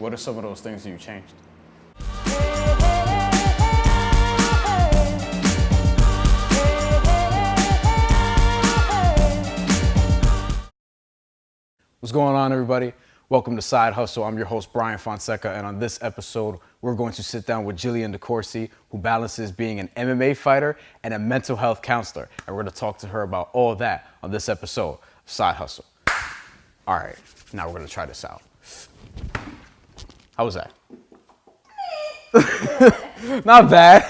What are some of those things that you changed? What's going on, everybody? Welcome to Side Hustle. I'm your host, Bryan Fonseca, and on this episode, we're going to sit down with Jillian DeCourcy, who balances being an MMA fighter and a mental health counselor. And we're going to talk to her about all that on this episode of Side Hustle. All right, now we're going to try this out. How was that? Not bad.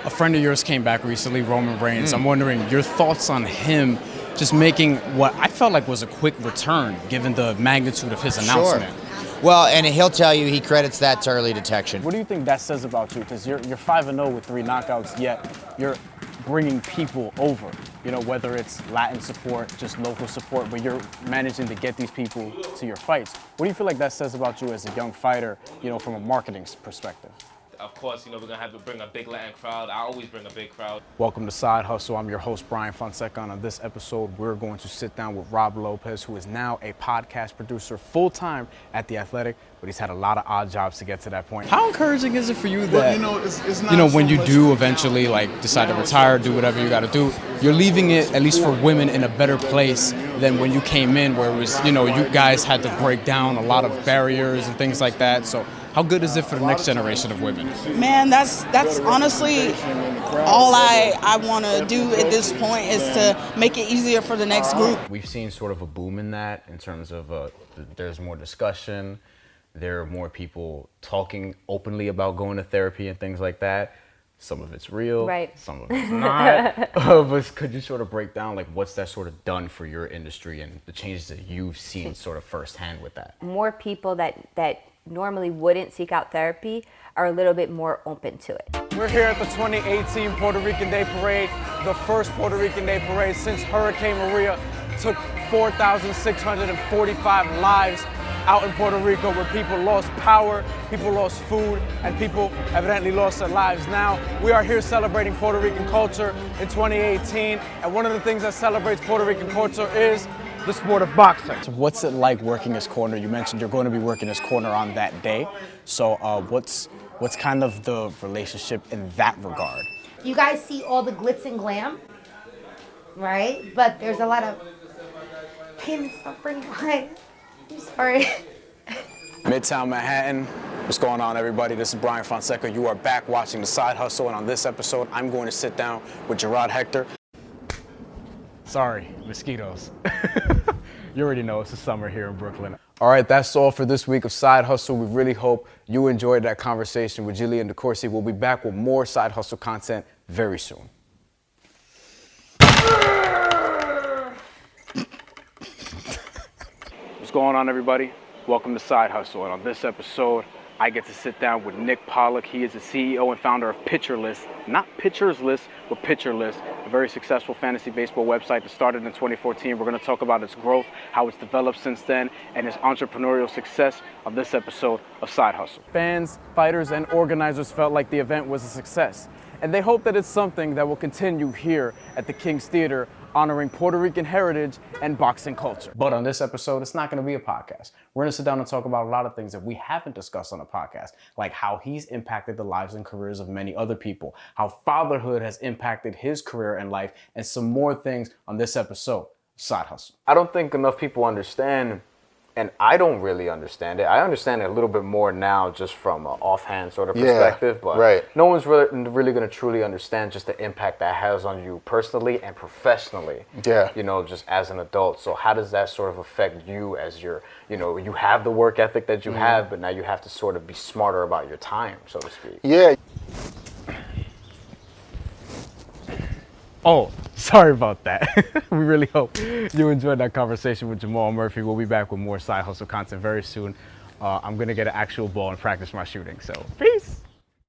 A friend of yours came back recently, Roman Reigns. I'm wondering your thoughts on him just making what I felt like was a quick return, given the magnitude of his announcement. Sure. Well, and he'll tell you he credits that to early detection. What do you think that says about you? Because you're 5-0 with 3 knockouts, yet you're bringing people over. You know, whether it's Latin support, just local support, but you're managing to get these people to your fights. What do you feel like that says about you as a young fighter, you know, from a marketing perspective? Of course, you know, we're going to have to bring a big Latin crowd. I always bring a big crowd. Welcome to Side Hustle. I'm your host, Bryan Fonseca, and on this episode, we're going to sit down with Rob Lopez, who is now a podcast producer full-time at The Athletic, but he's had a lot of odd jobs to get to that point. How encouraging is it for you that, it's not when so you much do eventually decide to retire, do whatever you got to do, you're leaving it, at least for women, in a better place than when you came in, where it was, you guys had to break down a lot of barriers and things like that. So how good is it for the next generation of women? Man, that's honestly all I want to do at this point is to make it easier for the next group. We've seen sort of a boom in that in terms of there's more discussion, there are more people talking openly about going to therapy and things like that. Some of it's real, right. Some of it's not. But could you sort of break down what's that sort of done for your industry and the changes that you've seen sort of firsthand with that? More people that normally wouldn't seek out therapy are a little bit more open to it. We're here at the 2018 Puerto Rican Day Parade, the first Puerto Rican Day Parade since Hurricane Maria took 4,645 lives out in Puerto Rico, where people lost power, people lost food, and people evidently lost their lives. Now, we are here celebrating Puerto Rican culture in 2018, and one of the things that celebrates Puerto Rican culture is the sport of boxing. So what's it like working as corner? You mentioned you're going to be working as corner on that day. So what's kind of the relationship in that regard? You guys see all the glitz and glam, right? But there's a lot of pain and suffering behind. I'm sorry. Midtown Manhattan. What's going on, everybody? This is Bryan Fonseca. You are back watching The Side Hustle, and on this episode, I'm going to sit down with Gerard Hector. Sorry, mosquitoes. You already know it's the summer here in Brooklyn. All right, that's all for this week of Side Hustle. We really hope you enjoyed that conversation with Jillian DeCourcy. We'll be back with more Side Hustle content very soon. What's going on, everybody? Welcome to Side Hustle, and on this episode, I get to sit down with Nick Pollock. He is the CEO and founder of Pitcher List, not Pitchers List, but Pitcher List, a very successful fantasy baseball website that started in 2014. We're going to talk about its growth, how it's developed since then, and its entrepreneurial success on this episode of Side Hustle. Fans, fighters, and organizers felt like the event was a success, and they hope that it's something that will continue here at the King's Theater, honoring Puerto Rican heritage and boxing culture. But on this episode, it's not going to be a podcast. We're going to sit down and talk about a lot of things that we haven't discussed on a podcast, like how he's impacted the lives and careers of many other people, how fatherhood has impacted his career and life, and some more things on this episode, Side Hustle. I don't think enough people understand, and I don't really understand it. I understand it a little bit more now just from an offhand sort of perspective, but right. No one's really going to truly understand just the impact that has on you personally and professionally, just as an adult. So how does that sort of affect you as you have the work ethic that you have, but now you have to sort of be smarter about your time, so to speak. Yeah. Oh, sorry about that. We really hope you enjoyed that conversation with Jamal Murphy. We'll be back with more Side Hustle content very soon. I'm going to get an actual ball and practice my shooting, so peace.